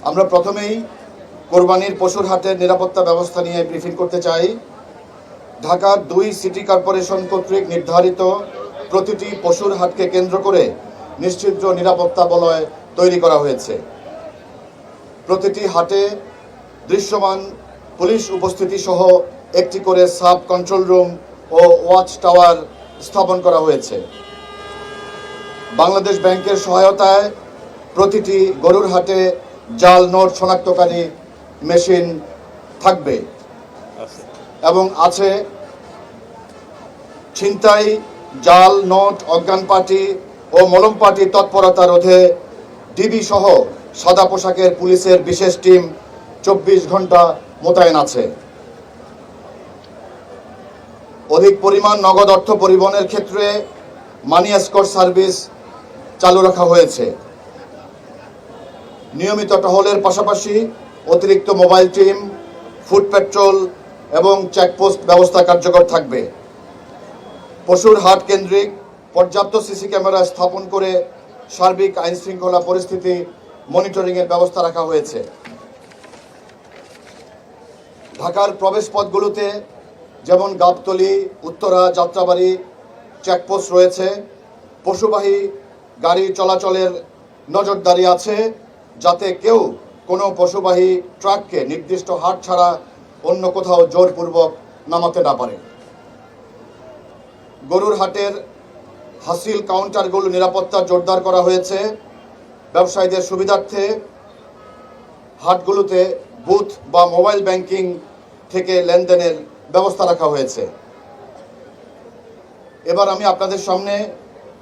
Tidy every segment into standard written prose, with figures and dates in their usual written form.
আমরা প্রথমেই কোরবানির পশুর হাটের নিরাপত্তা ব্যবস্থা নিয়ে ব্রিফিং করতে চাই। ঢাকার 2 সিটি কর্পোরেশন কর্তৃক নির্ধারিত প্রতিটি পশুর হাটকে কেন্দ্র করে নিশ্চিদ্র নিরাপত্তা বলয় তৈরি করা হয়েছে। প্রতিটি হাটে দৃশ্যমান পুলিশ উপস্থিতি সহ একটি করে সাব কন্ট্রোল রুম ও ওয়াচ টাওয়ার স্থাপন করা হয়েছে। বাংলাদেশ ব্যাংকের সহায়তায় প্রতিটি গরুর হাটে জাল নোট শনাক্তকারী মেশিন থাকবে এবং আছে। ছিনতাই, জাল নোট, অজ্ঞান পার্টি ও মলম পার্টি তৎপরতা রোধে ডিবি সহ সাদা পোশাকের পুলিশের বিশেষ টিম 24 ঘন্টা মোতায়েন আছে। অধিক পরিমাণ নগদ অর্থ পরিবহনের ক্ষেত্রে মানি এসকর্ট সার্ভিস চালু রাখা হয়েছে। নিয়মিত টহলের পাশাপাশি অতিরিক্ত মোবাইল টিম, ফুট পেট্রোল এবং চেকপোস্ট ব্যবস্থা কার্যকর থাকবে। পশুর হাট কেন্দ্রিক পর্যাপ্ত সিসি ক্যামেরা স্থাপন করে সার্বিক আইন শৃঙ্খলা পরিস্থিতি মনিটরিংয়ের ব্যবস্থা রাখা হয়েছে। ঢাকার প্রবেশপথগুলোতে যেমন গাবতলী, উত্তরা, যাত্রাবাড়ি চেকপোস্ট রয়েছে। পশুবাহী গাড়ি চলাচলের নজরদারি আছে, যাতে কেউ কোনো পশুবাহী ট্রাককে নির্দিষ্ট হাট ছাড়া অন্য কোথাও জোরপূর্বক নামাতে না পারে। গরুর হাটের হাসিল কাউন্টারগুলো নিরাপত্তা জোরদার করা হয়েছে। ব্যবসায়ীদের সুবিধার্থে হাটগুলোতে বুথ বা মোবাইল ব্যাংকিং থেকে লেনদেনের ব্যবস্থা রাখা হয়েছে। এবার আমি আপনাদের সামনে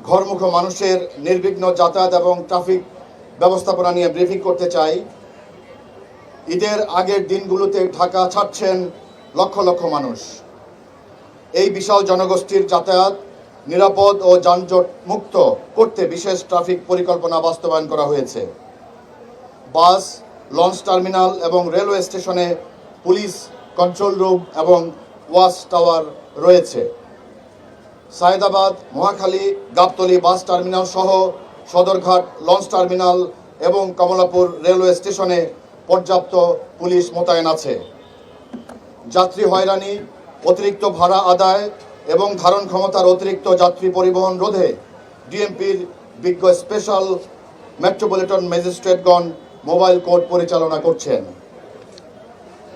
ঘরমুখো মানুষের নির্বিঘ্ন যাতায়াত এবং ট্রাফিক ব্যবস্থাপনা নিয়ে ব্রিফিং করতে চাই। ঈদের আগের দিনগুলোতে ঢাকা ছাড়ছেন লক্ষ লক্ষ মানুষ। এই বিশাল জনগোষ্ঠীর যাতায়াত নিরাপদ ও যানজট মুক্ত করতে বিশেষ ট্রাফিক পরিকল্পনা বাস্তবায়ন করা হয়েছে। বাস, লঞ্চ টার্মিনাল এবং রেলওয়ে স্টেশনে পুলিশ কন্ট্রোল রুম এবং ওয়াচ টাওয়ার রয়েছে। সায়েদাবাদ, মহাখালী, গাবতলী বাস টার্মিনাল সহ সদরঘাট লঞ্চ টার্মিনাল এবং কমলাপুর রেলওয়ে স্টেশনে পর্যাপ্ত পুলিশ মোতায়েন আছে। যাত্রী হয়রানি, অতিরিক্ত ভাড়া আদায় এবং ধারণ ক্ষমতার অতিরিক্ত যাত্রী পরিবহন রোধে ডিএমপির বিজ্ঞ স্পেশাল মেট্রোপলিটন ম্যাজিস্ট্রেটগণ মোবাইল কোর্ট পরিচালনা করছেন।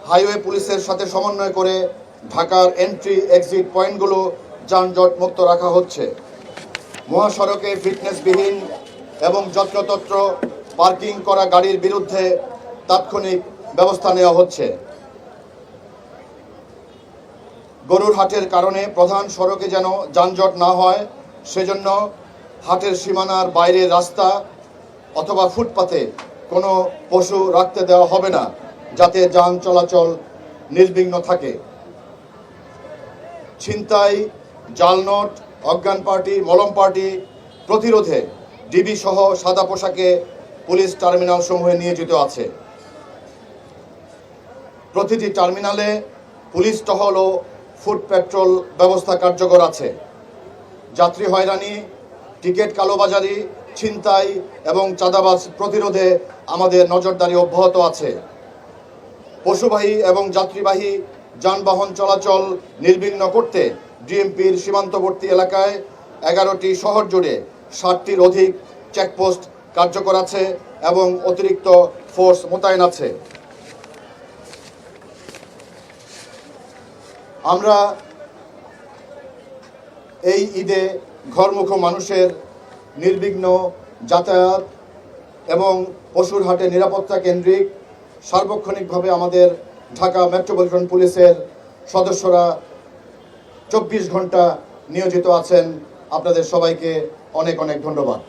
হাইওয়ে পুলিশের সাথে সমন্বয় করে ঢাকার এন্ট্রি এক্সিট পয়েন্টগুলো যানজট মুক্ত রাখা হচ্ছে। মহাসড়কে ফিটনেসবিহীন এবং যত্রতত্র পার্কিং করা গাড়ির বিরুদ্ধে তাৎক্ষণিক ব্যবস্থা নেওয়া হচ্ছে। গরুর হাটের কারণে প্রধান সড়কে যেন যানজট না হয়, সেজন্য হাটের সীমানার বাইরের রাস্তা অথবা ফুটপাতে কোনো পশু রাখতে দেওয়া হবে না, যাতে যান চলাচল নির্বিঘ্ন থাকে। ছিনতাই, জাল নোট, অজ্ঞান পার্টি, মলম পার্টি প্রতিরোধে ডিবি সহ সাদা পোশাকে পুলিশ টার্মিনাল সমূহে নিয়োজিত আছে। প্রতিটি টার্মিনালে পুলিশ টহল ও ফুট পেট্রোল ব্যবস্থা কার্যকর আছে। যাত্রী হয়রানি, টিকিট কালোবাজারি, ছিনতাই এবং চাঁদাবাজ প্রতিরোধে আমাদের নজরদারি অব্যাহত আছে। পশুবাহী এবং যাত্রীবাহী যানবাহন চলাচল নির্বিঘ্ন করতে ডিএমপির সীমান্তবর্তী এলাকায় 11টি শহর জুড়ে 60টির অধিক চেকপোস্ট কার্যকর আছে এবং অতিরিক্ত ফোর্স মোতায়েন আছে। আমরা এই ঈদে ঘরমুখো মানুষের নির্বিঘ্ন যাতায়াত এবং পশুর হাটে নিরাপত্তা কেন্দ্রিক সার্বক্ষণিকভাবে আমাদের ঢাকা মেট্রোপলিটন পুলিশের সদস্যরা 24 ঘন্টা নিয়োজিত আছেন। আপনাদের সবাইকে অনেক অনেক ধন্যবাদ।